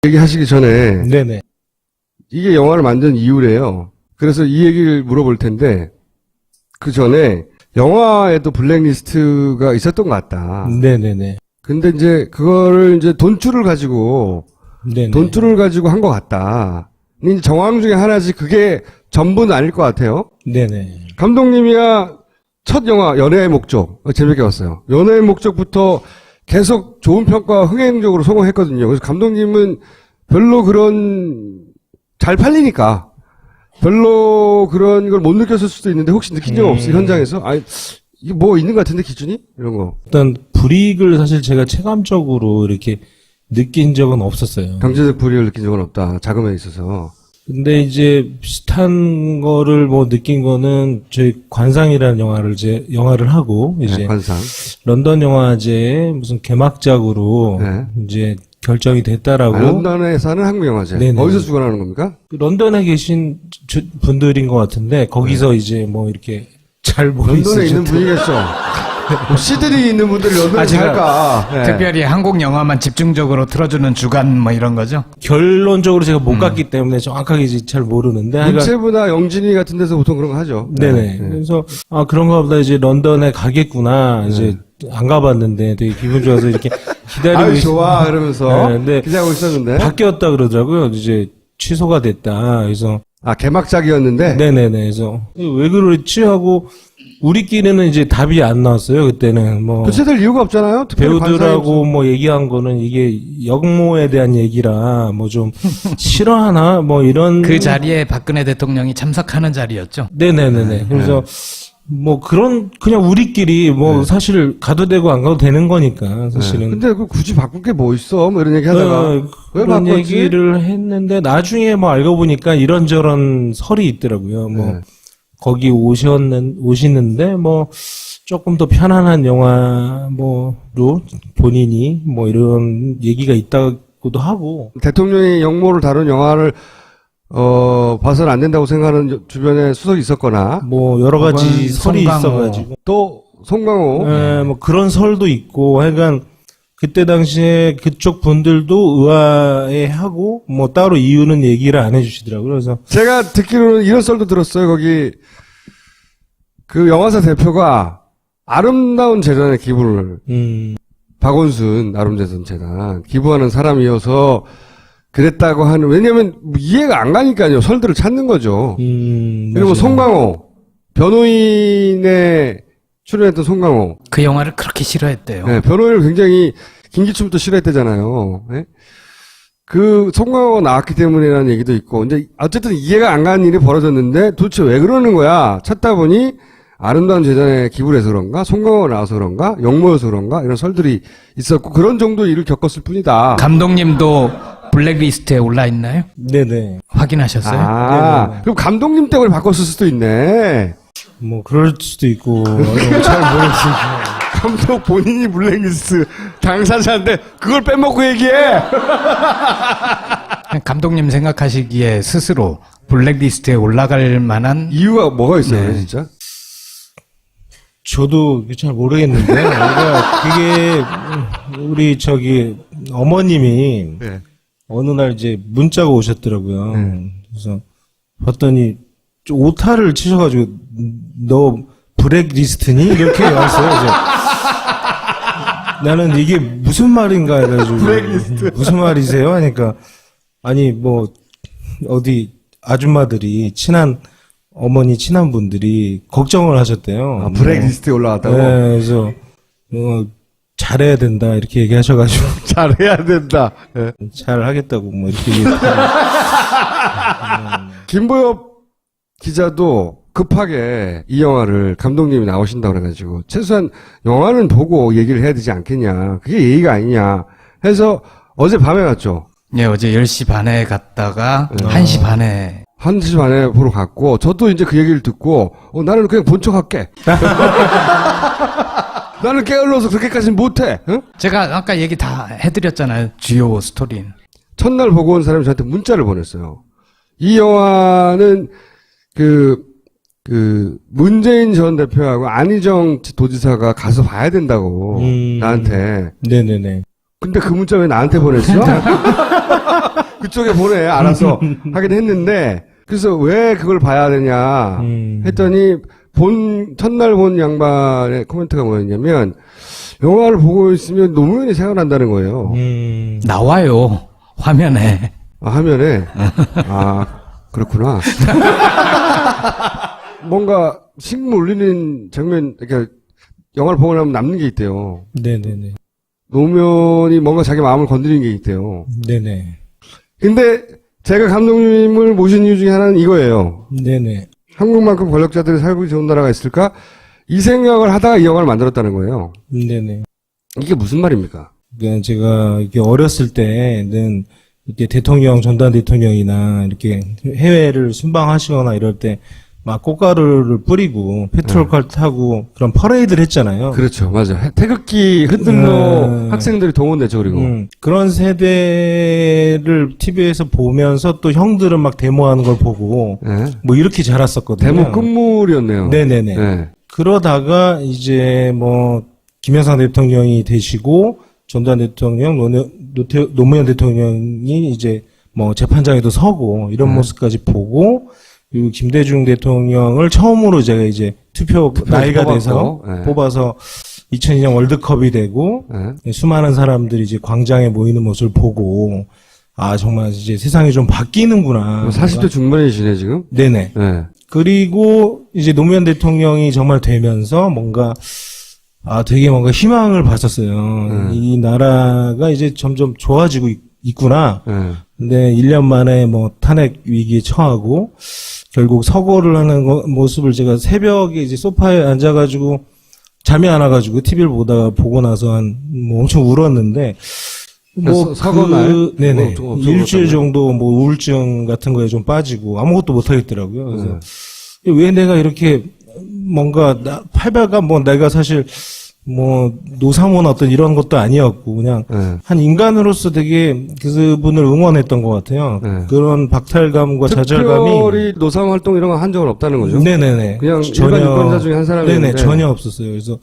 얘기하시기 전에 네네. 이게 영화를 만든 이유래요. 그래서 이 얘기를 물어볼 텐데 그 전에 영화에도 블랙리스트가 있었던 것 같다. 네네네. 근데 이제 그거를 이제 돈줄을 가지고 네네. 한 것 같다. 이제 정황 중에 하나지 그게 전부는 아닐 것 같아요. 네네. 감독님이야 첫 영화 연애의 목적 재밌게 봤어요. 연애의 목적부터 계속 좋은 평가 흥행적으로 성공했거든요. 그래서 감독님은 별로 그런 잘 팔리니까 별로 그런 걸 못 느꼈을 수도 있는데 혹시 느낀 적 없어요? 현장에서? 아니 이게 뭐 있는 것 같은데 기준이? 이런 거. 일단 불이익을 사실 제가 체감적으로 이렇게 느낀 적은 없었어요. 경제적 불이익을 느낀 적은 없다. 자금에 있어서. 근데 이제 비슷한 거를 뭐 느낀 거는 저희 관상이라는 영화를 하고 이제 네, 관상. 런던 영화제 무슨 개막작으로 네. 이제 결정이 됐다라고. 런던에서 하는 한국 영화제. 네네. 어디서 주관하는 겁니까? 런던에 계신 분들인 것 같은데 거기서 이제 뭐 이렇게 잘 모르겠어요. 런던에 있는 분이겠죠. 뭐 씨들이 있는 분들이 런던에 제가 살까? 네. 특별히 한국 영화만 집중적으로 틀어주는 주간 뭐 이런 거죠? 결론적으로 제가 못 갔기 때문에 정확하게 이제 잘 모르는데 하여간 문체부나 영진이 같은 데서 보통 그런 거 하죠. 네네. 그래서 그런가 보다 이제 런던에 가겠구나. 이제 안 가봤는데 되게 기분 좋아서 이렇게 기다리고 아유 좋아 그러면서 네, 근데 기대하고 있었는데 바뀌었다 그러더라고요. 이제 취소가 됐다. 그래서 개막작이었는데 네네네. 그래서 왜 그랬지 하고 우리끼리는 이제 답이 안 나왔어요. 그때는 뭐 교체될 이유가 없잖아요. 특별히 배우들하고 뭐 얘기한 거는 이게 역모에 대한 얘기라 뭐 좀 싫어하나 뭐 이런 그 자리에 박근혜 대통령이 참석하는 자리였죠. 네네네네. 그래서 뭐 그냥 우리끼리 뭐 사실 가도 되고 안 가도 되는 거니까 사실은. 근데 그 굳이 바꿀 게 뭐 있어? 뭐 이런 얘기 하다가 왜 그런 바꿨지? 얘기를 했는데 나중에 뭐 알고 보니까 이런저런 설이 있더라고요. 뭐 네. 거기 오시는데 뭐 조금 더 편안한 영화 뭐로 본인이 뭐 이런 얘기가 있다고도 하고. 대통령이 역모를 다룬 영화를 봐서는 안 된다고 생각하는 주변에 수석이 있었거나 뭐 여러 가지 그건 설이 송강호. 있어가지고. 또 송강호 뭐 그런 설도 있고, 하여간, 그때 당시에 그쪽 분들도 의아해하고, 뭐 따로 이유는 얘기를 안 해주시더라고요. 그래서, 제가 듣기로는 이런 썰도 들었어요. 거기 그 영화사 대표가 아름다운 재단에 기부를 박원순 아름재단 재단 기부하는 사람이어서 그랬다고 하는 왜냐면 이해가 안 가니까요. 설들을 찾는 거죠. 그리고 맞아요. 송강호 변호인에 출연했던 송강호 그 영화를 그렇게 싫어했대요. 네, 변호인을 굉장히 김기춘부터 싫어했대잖아요. 네? 그 송강호가 나왔기 때문이라는 얘기도 있고 이제 어쨌든 이해가 안 가는 일이 벌어졌는데 도대체 왜 그러는 거야 찾다 보니 아름다운 재단에 기부를 해서 그런가 송강호가 나와서 그런가 역모여서 그런가 이런 설들이 있었고 그런 정도 일을 겪었을 뿐이다. 감독님도 블랙리스트에 올라 있나요? 네네. 확인하셨어요? 네네. 그럼 감독님 때문에 바꿨을 수도 있네. 뭐, 그럴 수도 있고, 잘 모르겠어요. 감독 본인이 블랙리스트 당사자인데 그걸 빼먹고 얘기해. 감독님 생각하시기에 스스로 블랙리스트에 올라갈 만한 이유가 뭐가 있어요, 네. 진짜? 저도 잘 모르겠는데, 그러니까 그게, 우리 어머님이, 네. 어느 날 이제 문자가 오셨더라고요. 그래서 봤더니 오타를 치셔가지고 너 블랙리스트니? 이렇게 왔어요. 이제. 나는 이게 무슨 말인가 해가지고 무슨 말이세요? 하니까 아니 뭐 어디 아줌마들이 어머니 친한 분들이 걱정을 하셨대요. 블랙리스트에 올라갔다고? 네, 그래서 잘해야 된다 이렇게 얘기하셔가지고 잘해야 된다. 네. 잘 하겠다고 뭐 이렇게 얘기했어요. 김보엽 기자도 급하게 이 영화를 감독님이 나오신다고 그래가지고 최소한 영화는 보고 얘기를 해야 되지 않겠냐. 그게 예의가 아니냐 해서 어제 밤에 갔죠. 예, 어제 10시 반에 갔다가 1시 반에 1시 반에 보러 갔고 저도 이제 그 얘기를 듣고 나는 그냥 본 척 할게. 나는 게을러서 그렇게까지는 못해. 응? 제가 아까 얘기 다 해드렸잖아요. 주요 스토리는. 첫날 보고 온 사람이 저한테 문자를 보냈어요. 이 영화는 문재인 전 대표하고 안희정 도지사가 가서 봐야 된다고 나한테. 네네네. 근데 그 문자 왜 나한테 보냈어? 그쪽에 보내 알아서 하긴 했는데 그래서 왜 그걸 봐야 되냐 했더니 첫날 본 양반의 코멘트가 뭐였냐면 영화를 보고 있으면 노무현이 생각난다는 거예요. 나와요. 화면에. 아, 화면에 그렇구나. 뭔가 식물 울리는 장면, 그러니까 영화를 보고 나면 남는 게 있대요. 네네네. 노무현이 뭔가 자기 마음을 건드리는 게 있대요. 네네. 근데 제가 감독님을 모신 이유 중에 하나는 이거예요. 네네. 한국만큼 권력자들이 살고 좋은 나라가 있을까? 이 생각을 하다가 이 영화를 만들었다는 거예요. 네네. 이게 무슨 말입니까? 그러니까 제가 이렇게 어렸을 때는 이렇게 대통령, 전두환 대통령이나 이렇게 해외를 순방하시거나 이럴 때 막 꽃가루를 뿌리고 페트롤카를 타고 그런 퍼레이드를 했잖아요. 그렇죠. 맞아. 태극기 흔들러 학생들이 동원됐죠, 그리고. 그런 세대를 TV에서 보면서 또 형들은 막 데모하는 걸 보고 네. 뭐 이렇게 자랐었거든요. 데모 끝물이었네요. 네네네. 네. 그러다가 이제 뭐 김영삼 대통령이 되시고 전두환 대통령, 노무현 대통령이 이제 뭐 재판장에도 서고 이런 모습까지 보고 그리고 김대중 대통령을 처음으로 제가 이제 투표 나이가 돼서 네. 뽑아서 2002년 월드컵이 되고 네. 수많은 사람들이 이제 광장에 모이는 모습을 보고 아 정말 이제 세상이 좀 바뀌는구나. 40대 중반이시네, 지금? 네네. 네. 그리고 이제 노무현 대통령이 정말 되면서 뭔가 되게 뭔가 희망을 봤었어요. 이 나라가 이제 점점 좋아지고 있구나. 네. 근데 1년 만에 뭐 탄핵 위기에 처하고 결국 서거를 하는 모습을 제가 새벽에 이제 소파에 앉아가지고 잠이 안 와가지고 TV를 보고 나서 뭐 엄청 울었는데 뭐 서거날? 네네. 뭐 일주일 정도 뭐 우울증 같은 거에 좀 빠지고 아무것도 못 하겠더라고요. 그래서 왜 내가 이렇게 뭔가 팔배가 뭐 내가 사실 뭐 노사모나 어떤 이런 것도 아니었고 그냥 한 인간으로서 되게 그분을 응원했던 것 같아요. 그런 박탈감과 좌절감이 특별히 노상 활동 이런 거 한 적은 없다는 거죠? 네네네. 그냥 일반 유권자 중에 한 사람이었는데 네네 전혀 없었어요. 그래서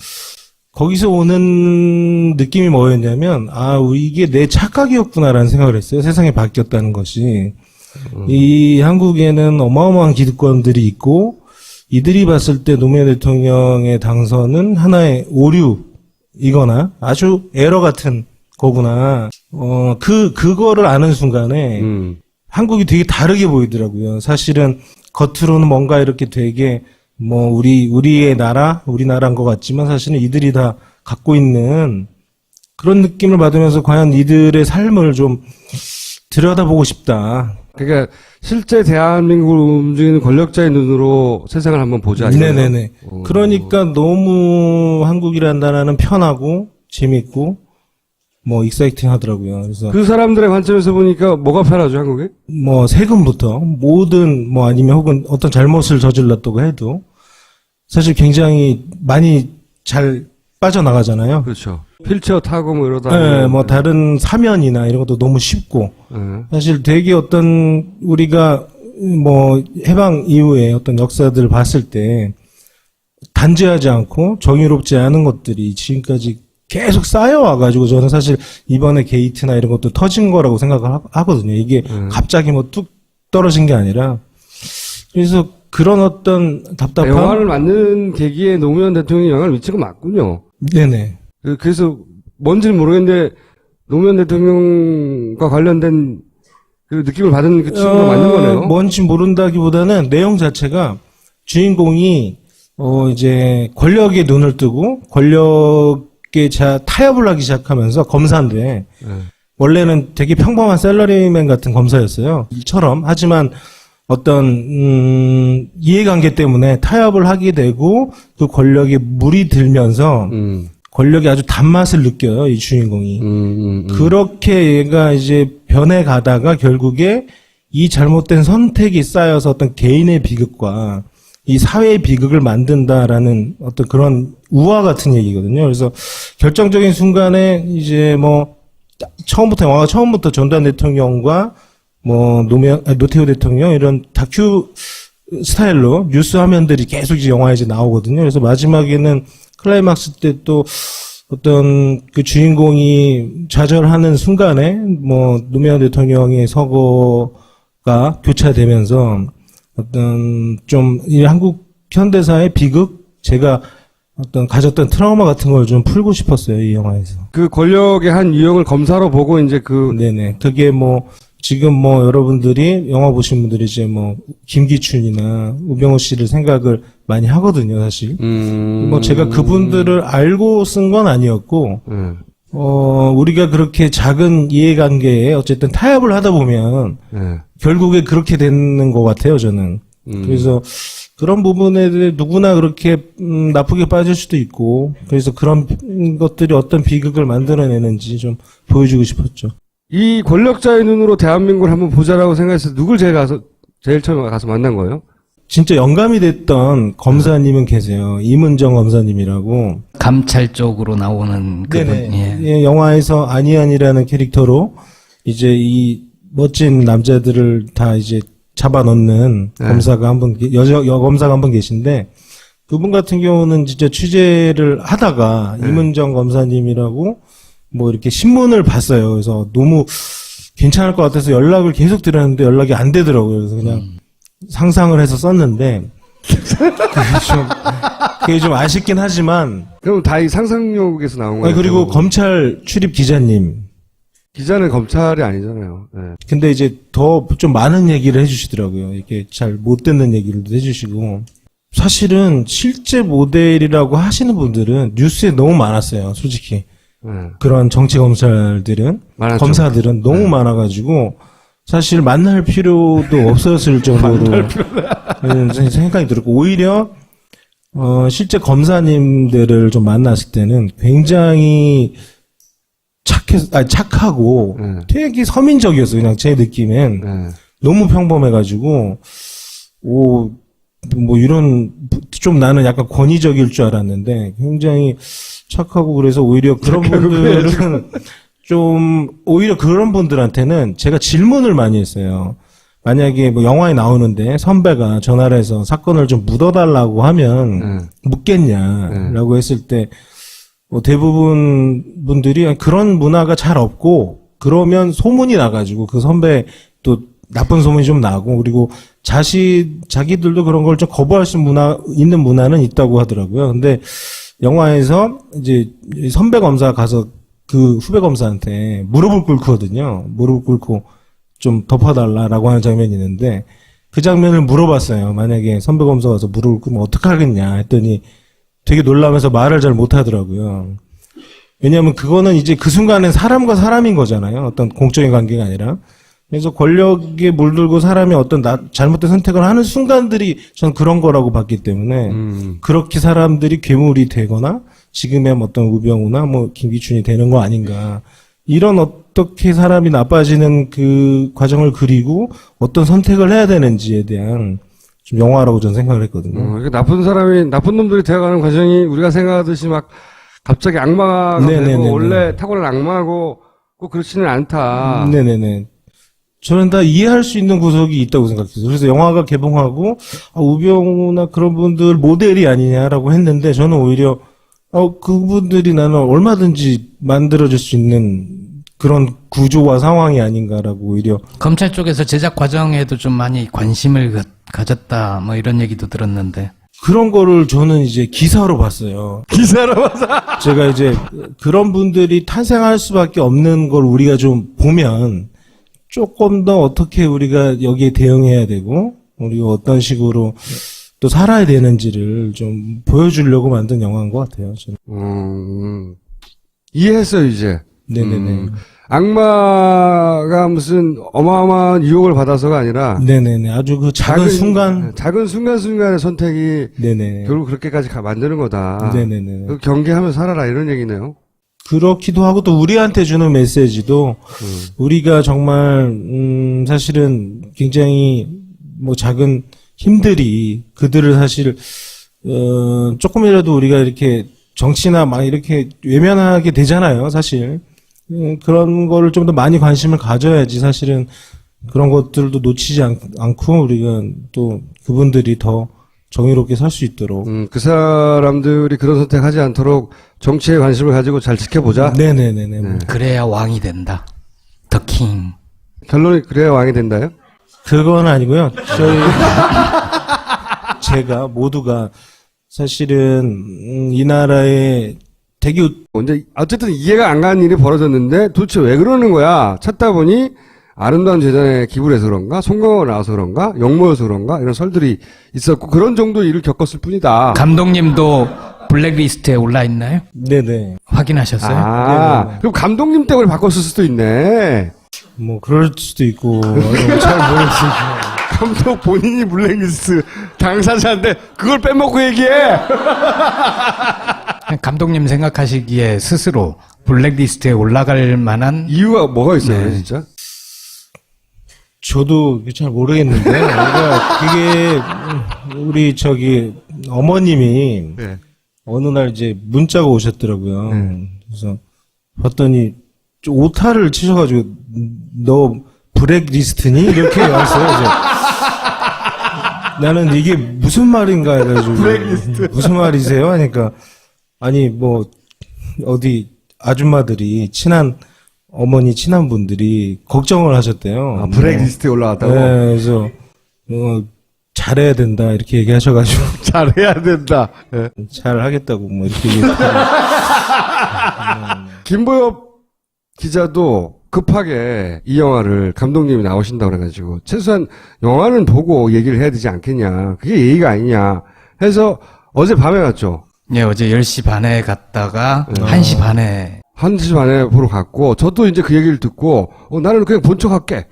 거기서 오는 느낌이 뭐였냐면 이게 내 착각이었구나라는 생각을 했어요. 세상이 바뀌었다는 것이 이 한국에는 어마어마한 기득권들이 있고 이들이 봤을 때 노무현 대통령의 당선은 하나의 오류이거나 아주 에러 같은 거구나. 그거를 아는 순간에 한국이 되게 다르게 보이더라고요. 사실은 겉으로는 뭔가 이렇게 되게 뭐 우리의 나라, 우리나라인 것 같지만 사실은 이들이 다 갖고 있는 그런 느낌을 받으면서 과연 이들의 삶을 좀 들여다보고 싶다. 그러니까 실제 대한민국을 움직이는 권력자의 눈으로 세상을 한번 보자. 네네네. 그러니까 너무 한국이라는 나라는 편하고 재밌고 뭐 익사이팅 하더라고요. 그래서 그 사람들의 관점에서 보니까 뭐가 편하죠, 한국에? 뭐 세금부터 모든 뭐 아니면 혹은 어떤 잘못을 저질렀다고 해도 사실 굉장히 많이 잘 빠져나가잖아요. 그렇죠. 휠체어 타고 뭐 이러다. 네, 뭐 다른 사면이나 이런 것도 너무 쉽고 사실 되게 어떤 우리가 뭐 해방 이후에 어떤 역사들을 봤을 때 단죄하지 않고 정의롭지 않은 것들이 지금까지 계속 쌓여와가지고 저는 사실 이번에 게이트나 이런 것도 터진 거라고 생각을 하거든요. 이게 갑자기 뭐 뚝 떨어진 게 아니라 그래서 그런 어떤 답답함. 영화를 만드는 계기에 노무현 대통령이 영향을 미친 거 맞군요. 네네. 그래서 뭔지는 모르겠는데 노무현 대통령과 관련된 그 느낌을 받은 그 친구가 맞는 거네요. 뭔지 모른다기보다는 내용 자체가 주인공이 이제 권력에 눈을 뜨고 권력에 타협을 하기 시작하면서 검사인데 원래는 되게 평범한 셀러리맨 같은 검사였어요. 이처럼 하지만 어떤 이해관계 때문에 타협을 하게 되고 그 권력에 물이 들면서 권력의 아주 단맛을 느껴요, 이 주인공이. 그렇게 얘가 이제 변해가다가 결국에 이 잘못된 선택이 쌓여서 어떤 개인의 비극과 이 사회의 비극을 만든다라는 어떤 그런 우화 같은 얘기거든요. 그래서 결정적인 순간에 이제 뭐 영화가 처음부터 전두환 대통령과 뭐 노태우 대통령 이런 다큐 스타일로 뉴스 화면들이 계속 이제 영화에 이제 나오거든요. 그래서 마지막에는 클라이막스 때 또 어떤 그 주인공이 좌절하는 순간에 뭐 노무현 대통령의 서거가 교차되면서 어떤 좀 이 한국 현대사의 비극, 제가 어떤 가졌던 트라우마 같은 걸 좀 풀고 싶었어요, 이 영화에서. 그 권력의 한 유형을 검사로 보고 이제 네네. 그게 뭐 지금 뭐 여러분들이 영화 보신 분들이 이제 뭐 김기춘이나 우병우 씨를 생각을 많이 하거든요, 사실. 뭐 제가 그분들을 알고 쓴 건 아니었고, 우리가 그렇게 작은 이해관계에 어쨌든 타협을 하다 보면 결국에 그렇게 되는 것 같아요, 저는. 그래서 그런 부분에 대해 누구나 그렇게 나쁘게 빠질 수도 있고, 그래서 그런 것들이 어떤 비극을 만들어내는지 좀 보여주고 싶었죠. 이 권력자의 눈으로 대한민국을 한번 보자라고 생각해서 누굴 제일 처음에 가서 만난 거예요? 진짜 영감이 됐던 검사님은 계세요. 이문정 검사님이라고. 감찰 쪽으로 나오는 그분. 네네. 예, 영화에서 안희연이라는 캐릭터로 이제 이 멋진 남자들을 다 이제 잡아넣는 검사가 한 분, 여검사가 한 분 계신데, 그분 같은 경우는 진짜 취재를 하다가 이문정 검사님이라고 뭐 이렇게 신문을 봤어요. 그래서 너무 괜찮을 것 같아서 연락을 계속 드렸는데 연락이 안 되더라고요. 그래서 그냥 상상을 해서 썼는데, 그게 좀 아쉽긴 하지만. 그럼 다 이 상상력에서 나온 거예요? 그리고 검찰 출입 기자님. 기자는 검찰이 아니잖아요. 네. 근데 이제 더 좀 많은 얘기를 해주시더라고요. 이렇게 잘 못 듣는 얘기를 해주시고. 사실은 실제 모델이라고 하시는 분들은 뉴스에 너무 많았어요. 솔직히. 그런 정치 검찰들은, 많았죠. 검사들은 너무 많아가지고, 사실 만날 필요도 없었을 정도로 생각이 들었고, 오히려, 실제 검사님들을 좀 만났을 때는 굉장히 착하고 되게 서민적이었어요. 그냥 제 느낌엔. 너무 평범해가지고, 뭐 이런, 좀 나는 약간 권위적일 줄 알았는데, 굉장히 착하고 그래서 오히려 그런 분들은 오히려 그런 분들한테는 제가 질문을 많이 했어요. 만약에 뭐 영화에 나오는데 선배가 전화를 해서 사건을 좀 묻어달라고 하면 묻겠냐라고 했을 때, 대부분 분들이 그런 문화가 잘 없고, 그러면 소문이 나가지고 그 선배 또 나쁜 소문이 좀 나고, 그리고 자기들도 그런 걸 좀 거부할 수 있는 문화는 있다고 하더라고요. 근데 영화에서 이제 선배 검사 가서 그 후배 검사한테 무릎을 꿇거든요. 무릎을 꿇고 좀 덮어달라라고 하는 장면이 있는데, 그 장면을 물어봤어요. 만약에 선배 검사 가서 무릎을 꿇으면 어떡하겠냐 했더니 되게 놀라면서 말을 잘 못하더라고요. 왜냐하면 그거는 이제 그 순간엔 사람과 사람인 거잖아요. 어떤 공적인 관계가 아니라. 그래서 권력에 물들고 사람이 어떤 잘못된 선택을 하는 순간들이 전 그런 거라고 봤기 때문에 그렇게 사람들이 괴물이 되거나 지금의 어떤 우병우나 뭐 김기춘이 되는 거 아닌가. 이런 어떻게 사람이 나빠지는 그 과정을 그리고 어떤 선택을 해야 되는지에 대한 좀 영화라고 저는 생각을 했거든요. 나쁜 놈들이 되어가는 과정이 우리가 생각하듯이 막 갑자기 악마가 되고 원래 타고난 악마고 꼭 그렇지는 않다. 네네네. 저는 다 이해할 수 있는 구석이 있다고 생각했어요. 그래서 영화가 개봉하고 우병우나 그런 분들 모델이 아니냐라고 했는데, 저는 오히려 그분들이 나는 얼마든지 만들어질 수 있는 그런 구조와 상황이 아닌가라고 오히려. 검찰 쪽에서 제작 과정에도 좀 많이 관심을 가졌다 뭐 이런 얘기도 들었는데. 그런 거를 저는 이제 기사로 봤어요. 기사로 봐서. 제가 이제 그런 분들이 탄생할 수밖에 없는 걸 우리가 좀 보면 조금 더 어떻게 우리가 여기에 대응해야 되고, 우리가 어떤 식으로 또 살아야 되는지를 좀 보여주려고 만든 영화인 것 같아요, 저는. 이해했어요, 이제. 네네네. 악마가 무슨 어마어마한 유혹을 받아서가 아니라. 네네네. 아주 그 작은 순간순간의 선택이. 네네. 결국 그렇게까지 만드는 거다. 네네네. 경계하며 살아라, 이런 얘기네요. 그렇기도 하고, 또 우리한테 주는 메시지도 우리가 정말 사실은 굉장히 뭐 작은 힘들이 그들을 사실 조금이라도 우리가 이렇게 정치나 막 이렇게 외면하게 되잖아요, 사실. 그런 거를 좀 더 많이 관심을 가져야지 사실은 그런 것들도 놓치지 않고 우리가 또 그분들이 더 정의롭게 살 수 있도록. 그 사람들이 그런 선택하지 않도록 정치에 관심을 가지고 잘 지켜보자. 네네네네. 그래야 왕이 된다. 더 킹. 결론이 그래야 왕이 된다요? 그건 아니고요. 제가 모두가 사실은 이 나라의 되게 근데 어쨌든 이해가 안 가는 일이 벌어졌는데 도대체 왜 그러는 거야? 찾다 보니 아름다운 재단에 기부를 해서 그런가? 송강호가 나와서 그런가? 욕모여서 그런가? 이런 설들이 있었고 그런 정도 일을 겪었을 뿐이다. 감독님도 블랙리스트에 올라 있나요? 네네. 확인하셨어요? 아, 그럼 감독님 때문에 바꿨을 수도 있네. 뭐 그럴 수도 있고 잘 모르겠어요. 감독 본인이 블랙리스트 당사자인데 그걸 빼먹고 얘기해. 감독님 생각하시기에 스스로 블랙리스트에 올라갈 만한 이유가 뭐가 있어요, 네. 진짜? 저도 잘 모르겠는데 그러니까 그게 우리 어머님이 네. 어느 날 이제 문자가 오셨더라고요. 그래서 봤더니 오타를 치셔가지고 너 블랙리스트니 이렇게 왔어요. 그래서 나는 이게 무슨 말인가 해가지고 무슨 말이세요? 하니까 아니 뭐 어디 아줌마들이 어머니 친한 분들이 걱정을 하셨대요. 아, 블랙리스트에 올라왔다고? 네, 그래서 잘해야 된다 이렇게 얘기하셔가지고 잘해야 된다. 네. 잘 하겠다고 뭐 이렇게 얘기했어요. 김보엽 기자도 급하게 이 영화를 감독님이 나오신다고 그래가지고 최소한 영화는 보고 얘기를 해야 되지 않겠냐. 그게 예의가 아니냐 해서 어제 밤에 갔죠. 예, 어제 10시 반에 갔다가 1시 반에 1시 반에 보러 갔고 저도 이제 그 얘기를 듣고 나는 그냥 본 척 할게.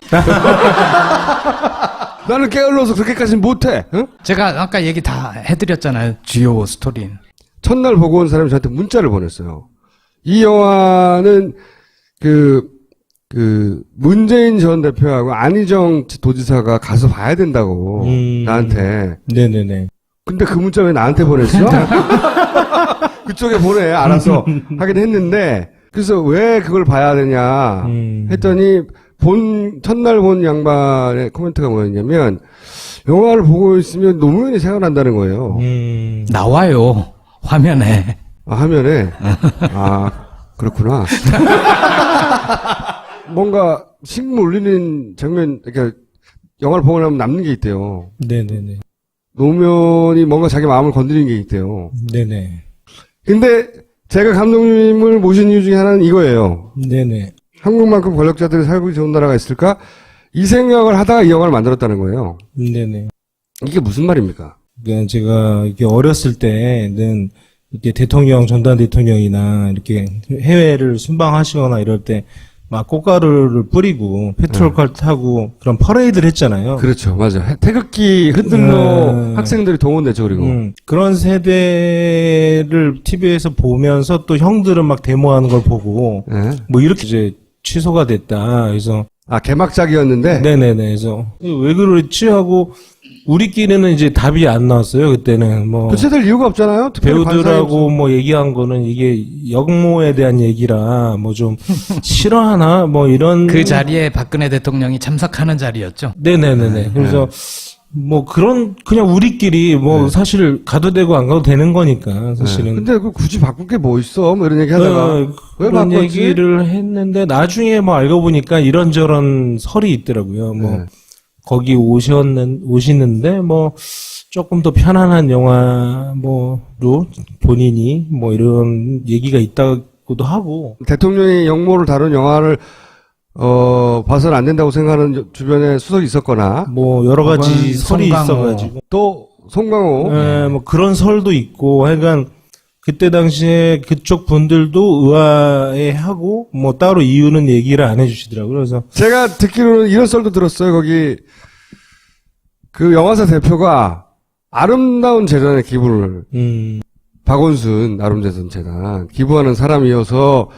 나는 게을러서 그렇게까지는 못해. 응? 제가 아까 얘기 다 해드렸잖아요. 주요 스토리는. 첫날 보고 온 사람이 저한테 문자를 보냈어요. 이 영화는 문재인 전 대표하고 안희정 도지사가 가서 봐야 된다고 나한테. 네네네. 근데 그 문자 왜 나한테 보냈어? 그쪽에 보내 알아서 하긴 했는데 그래서 왜 그걸 봐야 되냐 했더니 첫날 본 양반의 코멘트가 뭐였냐면 영화를 보고 있으면 노무현이 생각난다는 거예요. 나와요. 화면에. 아, 화면에 그렇구나. 뭔가 식물 울리는 장면, 그러니까 영화를 보고 나면 남는 게 있대요. 네네네. 노무현이 뭔가 자기 마음을 건드리는 게 있대요. 네네. 근데 제가 감독님을 모신 이유 중에 하나는 이거예요. 네네. 한국만큼 권력자들이 살고 좋은 나라가 있을까? 이 생각을 하다가 이 영화를 만들었다는 거예요. 네네. 이게 무슨 말입니까? 그러니까 제가 이렇게 어렸을 때는 이렇게 전두환 대통령이나 이렇게 해외를 순방하시거나 이럴 때 막 꽃가루를 뿌리고 페트롤카를 타고 그런 퍼레이드를 했잖아요. 그렇죠. 맞아. 태극기 흔들러 학생들이 동원됐죠, 그리고. 그런 세대를 TV에서 보면서 또 형들은 막 데모하는 걸 보고 네. 뭐 이렇게 이제 취소가 됐다. 그래서 개막작이었는데. 네네네. 그래서 왜 그러지 하고 우리끼리는 이제 답이 안 나왔어요. 그때는 뭐 교체될 이유가 없잖아요. 특별히 관상이 배우들하고 뭐 얘기한 거는 이게 역모에 대한 얘기라 뭐 좀 싫어하나 뭐 이런 그 자리에 박근혜 대통령이 참석하는 자리였죠. 네네네네. 그래서 뭐 그냥 우리끼리 뭐 사실 가도 되고 안 가도 되는 거니까 사실은. 근데 굳이 바꿀 게 뭐 있어? 뭐 이런 얘기 하다가. 왜 그런 바꿨지? 얘기를 했는데 나중에 뭐 알고 보니까 이런저런 설이 있더라고요. 뭐 거기 오시는데 뭐 조금 더 편안한 영화 뭐로 본인이 뭐 이런 얘기가 있다고도 하고. 대통령이 역모를 다룬 영화를 봐서는 안 된다고 생각하는 주변에 수석이 있었거나 뭐 여러 가지 혹은 설이 송강호. 있어가지고. 또 송강호 뭐 그런 설도 있고 하여간 그때 당시에 그쪽 분들도 의아해하고 뭐 따로 이유는 얘기를 안 해주시더라고요. 그래서 제가 듣기로는 이런 썰도 들었어요. 거기 그 영화사 대표가 아름다운 재단에 기부를 박원순 아름재단 재단 기부하는 사람이어서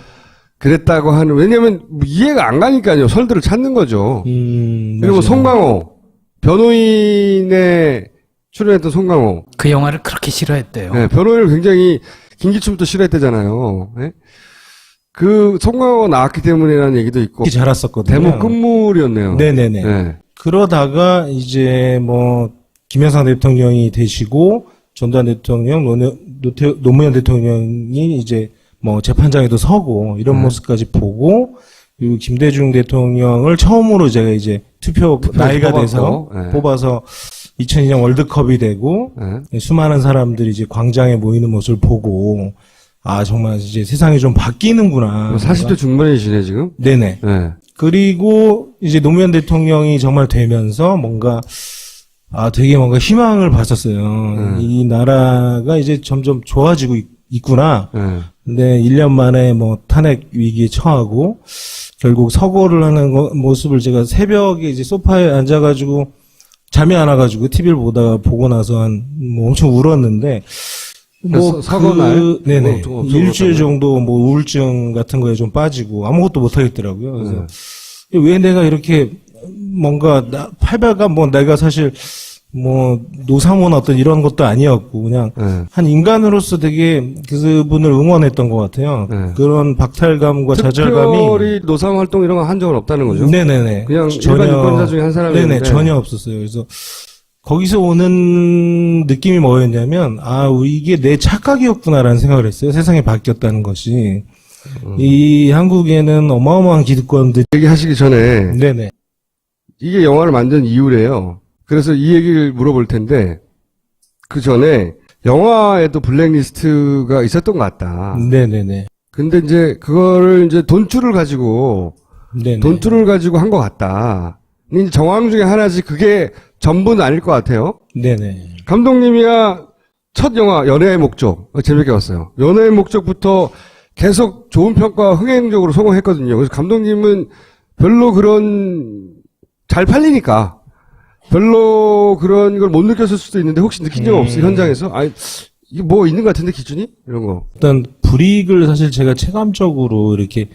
그랬다고 하는 왜냐면 이해가 안 가니까요. 설들을 찾는 거죠. 그리고 맞아요. 송강호 변호인에 출연했던 송강호 그 영화를 그렇게 싫어했대요. 네, 변호인을 굉장히 김기춘부터 싫어했대잖아요. 네? 그 송강호가 나왔기 때문이라는 얘기도 있고 잘 왔었거든요. 대목 끝물이었네요. 네네네. 네. 그러다가 이제 뭐 김영삼 대통령이 되시고 전두환 대통령, 노무현 대통령이 이제 뭐 재판장에도 서고 이런 모습까지 보고 그리고 김대중 대통령을 처음으로 제가 이제 투표 나이가 돼서 네. 뽑아서 2002년 월드컵이 되고 네. 수많은 사람들이 이제 광장에 모이는 모습을 보고 아 정말 이제 세상이 좀 바뀌는구나. 40대 중반이시네 지금. 네네. 네. 그리고 이제 노무현 대통령이 정말 되면서 뭔가 되게 뭔가 희망을 봤었어요. 이 나라가 이제 점점 좋아지고 있구나. 네. 근데 1년 만에 뭐 탄핵 위기에 처하고 결국 서거를 하는 모습을 제가 새벽에 이제 소파에 앉아가지고 잠이 안 와가지고 TV를 보고 나서 뭐 엄청 울었는데 서거 날? 네네. 뭐 일주일 정도 뭐 우울증 같은 거에 좀 빠지고 아무것도 못 하겠더라고요. 그래서 왜 내가 이렇게 뭔가 팔배가 뭐 내가 사실 뭐 노사모나 어떤 이런 것도 아니었고 그냥 한 인간으로서 되게 그분을 응원했던 것 같아요. 그런 박탈감과 좌절감이 특별히 노상 활동 이런 거 한 적은 없다는 거죠. 네네네. 그냥 일반 유권자 중에 한 사람이었는데. 네네 전혀 없었어요. 그래서 거기서 오는 느낌이 뭐였냐면 이게 내 착각이었구나라는 생각을 했어요. 세상이 바뀌었다는 것이. 이 한국에는 어마어마한 기득권들이 얘기하시기 전에 네네. 이게 영화를 만든 이유래요. 그래서 이 얘기를 물어볼 텐데 그 전에 영화에도 블랙리스트가 있었던 것 같다. 네네네. 근데 이제 그거를 이제 돈줄을 가지고 네네. 돈줄을 가지고 한 것 같다. 이제 정황 중에 하나지 그게 전부는 아닐 것 같아요. 네네. 감독님이야 첫 영화 연애의 목적 재밌게 봤어요. 연애의 목적부터 계속 좋은 평가 흥행적으로 성공했거든요. 그래서 감독님은 별로 그런 잘 팔리니까 별로 그런 걸 못 느꼈을 수도 있는데 혹시 느낀 적 없어요? 현장에서? 이게 뭐 있는 것 같은데 기준이? 이런 거. 일단 불이익을 사실 제가 체감적으로 이렇게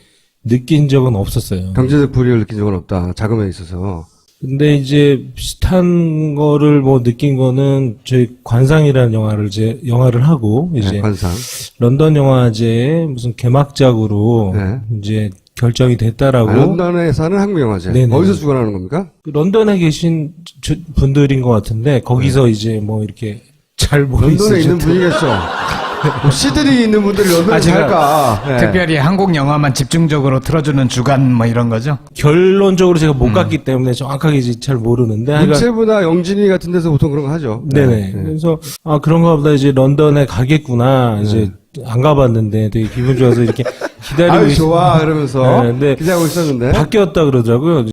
느낀 적은 없었어요. 경제적 불이익을 느낀 적은 없다. 자금에 있어서. 근데 이제 비슷한 거를 뭐 느낀 거는 저희 관상이라는 영화를 하고 이제 관상. 런던 영화제에 무슨 개막작으로 네. 이제 결정이 됐다라고. 런던에서는 한국 영화제. 네네. 어디서 주관하는 겁니까? 런던에 계신 분들인 것 같은데 거기서 이제 뭐 이렇게 잘 모르 런던에 있는 분이겠죠. 뭐 시드니 있는 분들이 런던에 살까. 네. 특별히 한국 영화만 집중적으로 틀어주는 주간 뭐 이런 거죠. 결론적으로 제가 못 갔기 때문에 정확하게 이제 잘 모르는데 하여간 문체부나 영진이 같은 데서 보통 그런 거 하죠. 네네. 그래서 그런가 보다 이제 런던에 가겠구나. 이제 안 가봤는데 되게 기분 좋아서 이렇게 기다리고 좋아 그러면서 네, 근데 기대하고 있었는데 바뀌었다 그러더라고요.